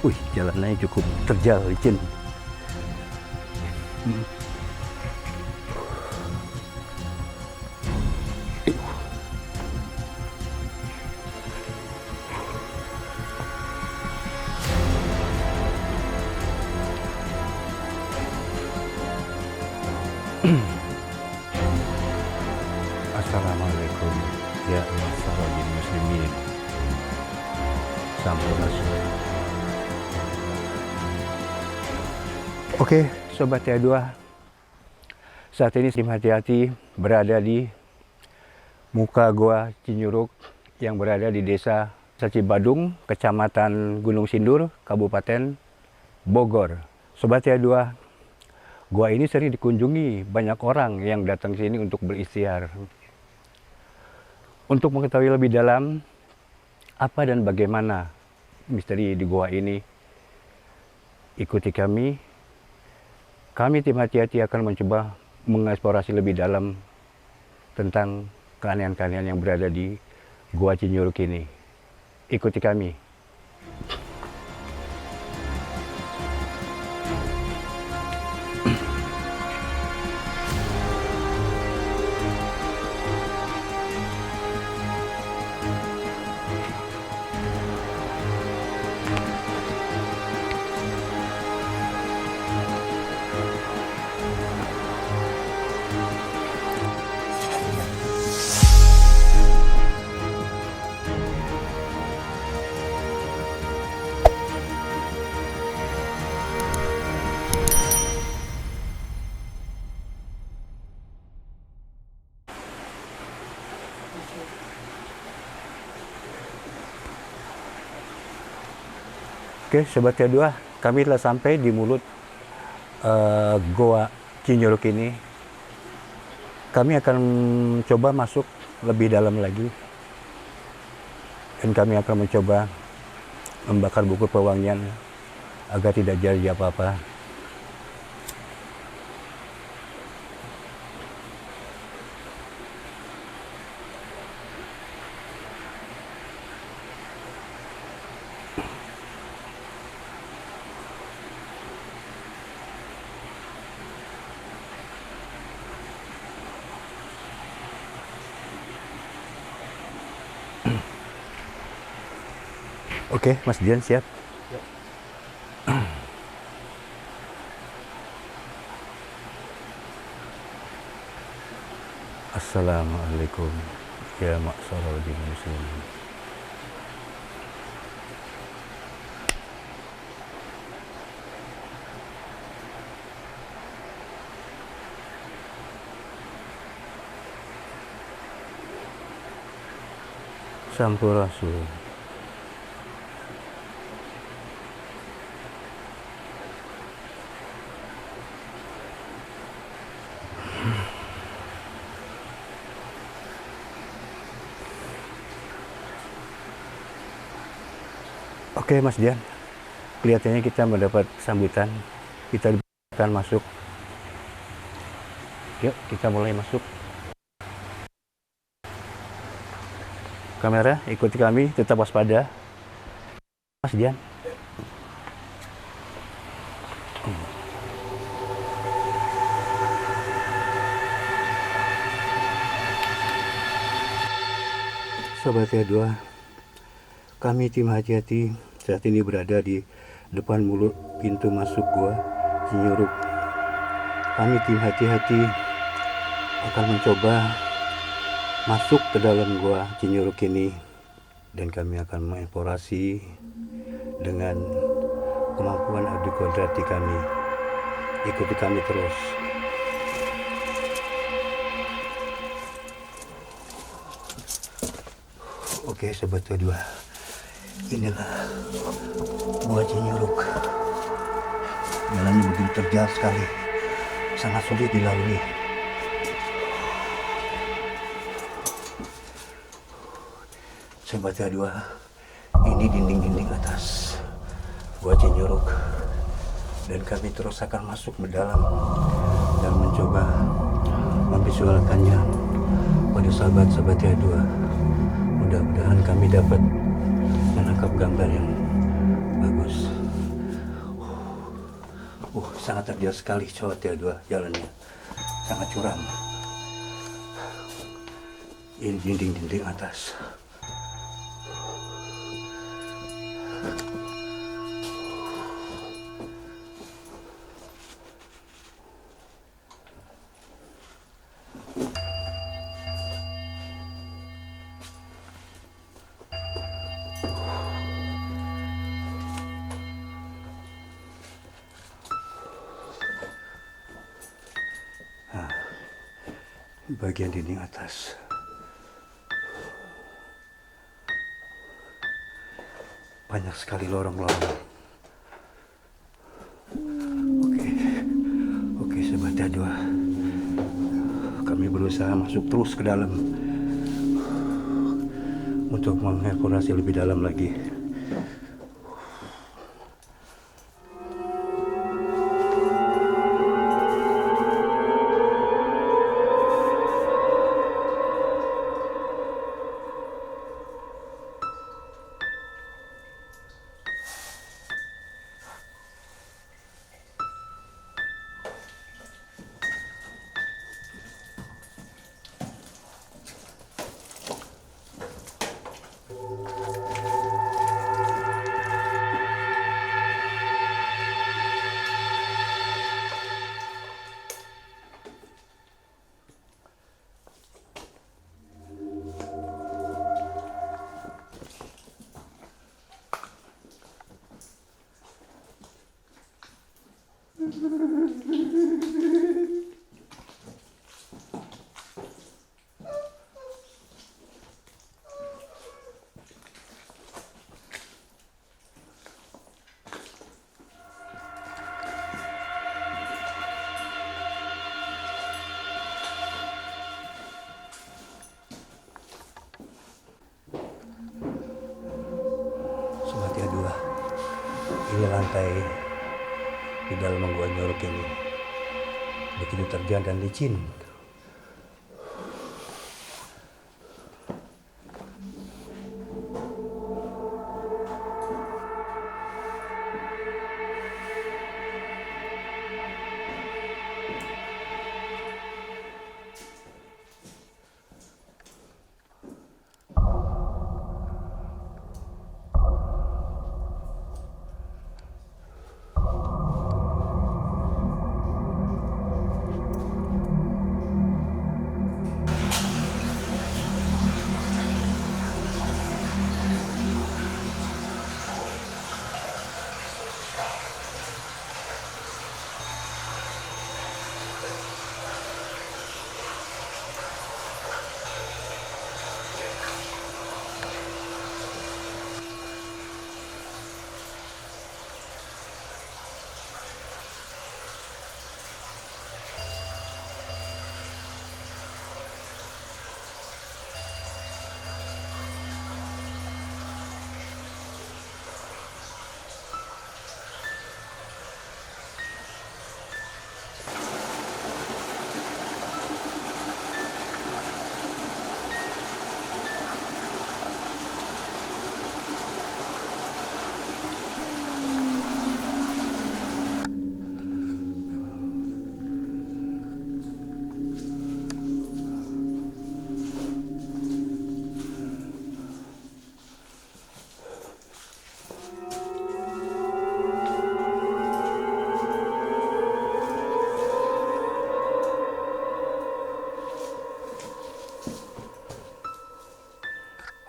Wih, jalannya cukup terjal, licin. Assalamualaikum ya masyarakat muslimin. Sampurasun. Oke, Sobat Tia 2. Saat ini tim hati-hati berada di muka Gua Cinyuruk yang berada di Desa Cibadung, Kecamatan Gunung Sindur, Kabupaten Bogor. Sobat Tia 2, gua ini sering dikunjungi banyak orang yang datang sini untuk beristirahat. Untuk mengetahui lebih dalam apa dan bagaimana misteri di gua ini, ikuti kami. Kami tim hati-hati akan mencoba mengeksplorasi lebih dalam tentang keanehan-keanehan yang berada di Gua Cinyuruk ini. Ikuti kami. Oke, Sobat Tia 2, kami telah sampai di mulut Goa Cinyuruk ini. Kami akan coba masuk lebih dalam lagi. Dan kami akan mencoba membakar buku pewangian agar tidak jadi apa-apa. Oke, Mas Dian siap? Ya. Assalamualaikum ya masyarakat muslimin. Sampurasun. Oke Mas Dian, kelihatannya kita mendapat sambutan. Kita akan masuk. Yuk kita mulai masuk. Kamera ikuti kami, tetap waspada. Mas Dian. Sobat Tia 2, kami tim hati-hati saat ini berada di depan mulut pintu masuk Gua Cinyuruk. Kami tim hati-hati akan mencoba masuk ke dalam Gua Cinyuruk ini, dan kami akan mengeksplorasi dengan kemampuan abdi kodrati kami. Ikuti kami terus. Oke Sobat Tia 2, inilah Gua Cinyuruk. Jalannya begitu terjal sekali, sangat sulit dilalui. Sobat Tia 2, ini dinding-dinding atas Gua Cinyuruk, dan kami terus akan masuk ke dalam dan mencoba memvisualkannya pada sahabat-sahabat Tia 2. Mudah-mudahan kami dapat menangkap gambar yang bagus. Sangat terjal sekali Sobat Tia2 jalannya. Sangat curam. Ini dinding-dinding atas. Bagian dinding atas. Banyak sekali lorong-lorong. Oke, Sobat Tia2. Kami berusaha masuk terus ke dalam untuk mengeksplorasi lebih dalam lagi. Sobat Tia2, ini lantai di dalam gua Nyorok ini begitu terjal dan licin.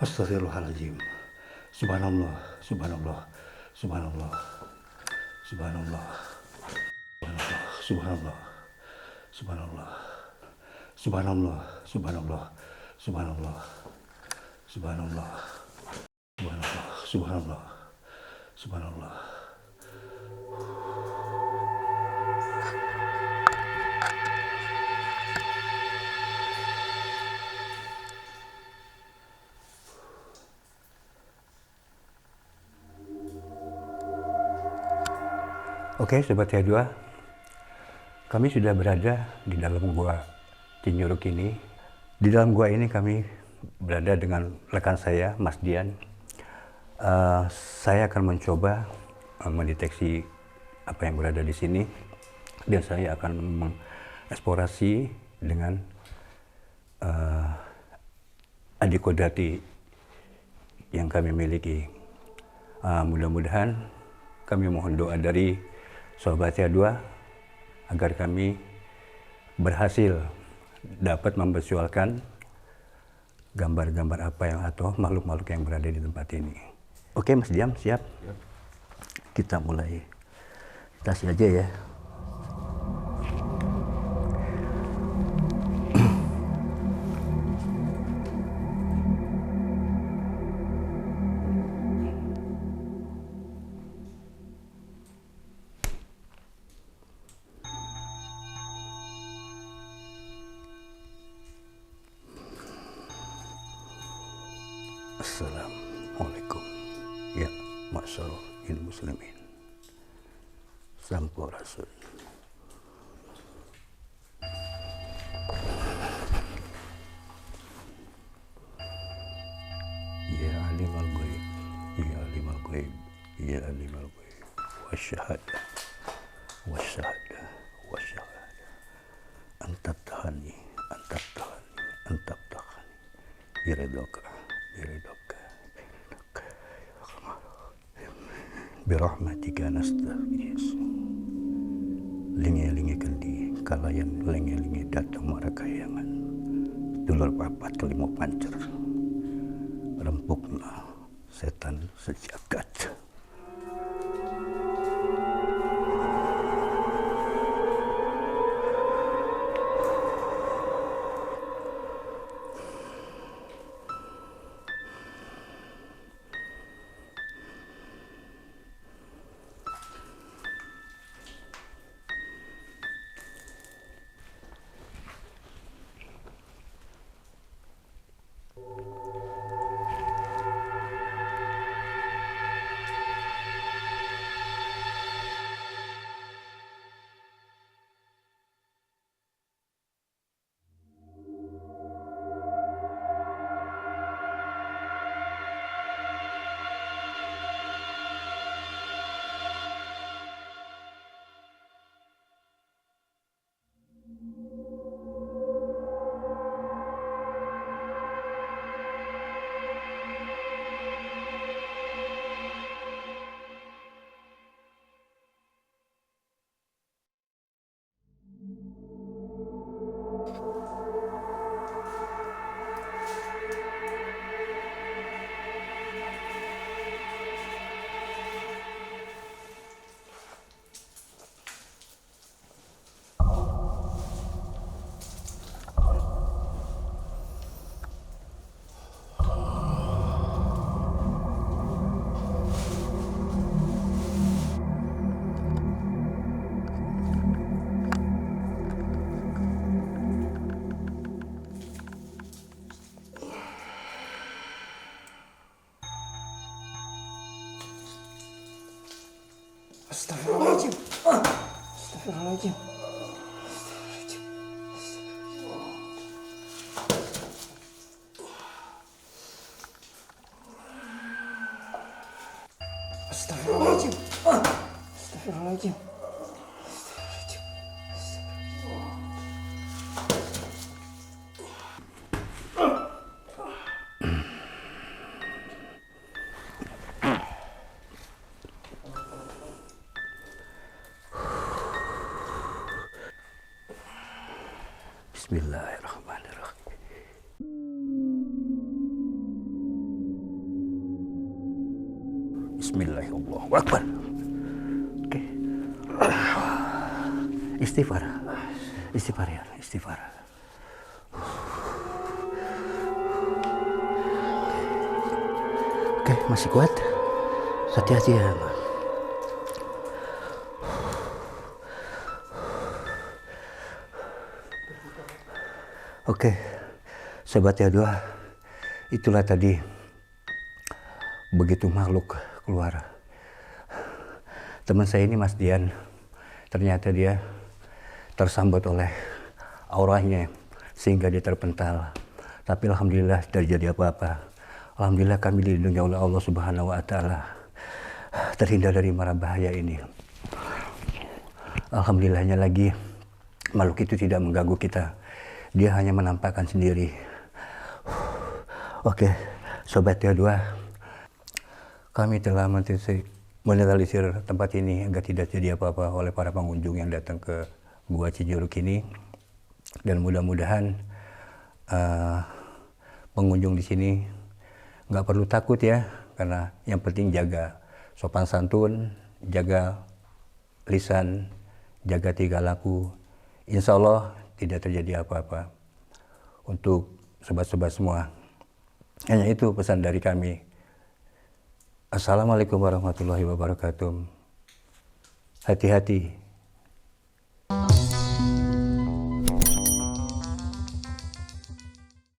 Astagfirullahaladzim. Subhanallah, subhanallah, subhanallah, subhanallah, subhanallah, subhanallah, subhanallah, subhanallah, subhanallah, subhanallah, subhanallah, subhanallah, subhanallah. Oke, Sobat Tia2, kami sudah berada di dalam gua Cinyorok ini. Di dalam gua ini kami berada dengan rekan saya, Mas Dian. Saya akan mencoba mendeteksi apa yang berada di sini, dan saya akan mengeksplorasi dengan adik kodati yang kami miliki. Mudah-mudahan kami mohon doa dari Sobatnya Dua agar kami berhasil dapat memvisualkan gambar-gambar apa yang atau makhluk-makhluk yang berada di tempat ini. Oke Mas Diam, siap? Ya. Kita mulai tas aja ya. Assalamualaikum ya masyarakat muslimin. Sampurasun. Ya alimul ghaib, ya alimul ghaib, ya alimul ghaib. Wasyahada, wasyahada, wasyahada. Antat tahani, antat tahani, antat tahani. Biridaka, biridaka, biridaka. Birahmatika nastaghis. Lingi-lingi kendi, kalayan lingi-lingi datang marakayangan. Dulur papat kelima pancer. Rempukna setan sejagat. Astagfirullahaladzim. Astagfirullahaladzim. Astagfirullahaladzim. Astagfirullahaladzim. Bismillahirrahmanirrahim. Bismillahirrahmanirrahim. Oke. Istighfar. Istighfar ya, istighfar. Oke, masih kuat? Hati-hati ya, Bang. Oke, Sobatnya Dua, itulah tadi begitu makhluk keluar. Teman saya ini Mas Dian, ternyata dia tersambut oleh auranya sehingga dia terpental. Tapi alhamdulillah tidak jadi apa-apa. Alhamdulillah kami dilindungi oleh Allah Subhanahu wa taala. Terhindar dari mara bahaya ini. Alhamdulillahnya lagi makhluk itu tidak mengganggu kita. Dia hanya menampakkan sendiri. Oke, Sobat Tia 2, kami telah menetralisir tempat ini agar tidak terjadi apa-apa oleh para pengunjung yang datang ke Gua Cinjuruk ini. Dan mudah-mudahan pengunjung di sini nggak perlu takut ya, karena yang penting jaga sopan santun, jaga lisan, jaga tingkah laku. Insya Allah tidak terjadi apa-apa untuk sobat-sobat semua. Hanya itu pesan dari kami. Assalamualaikum warahmatullahi wabarakatuh. Hati-hati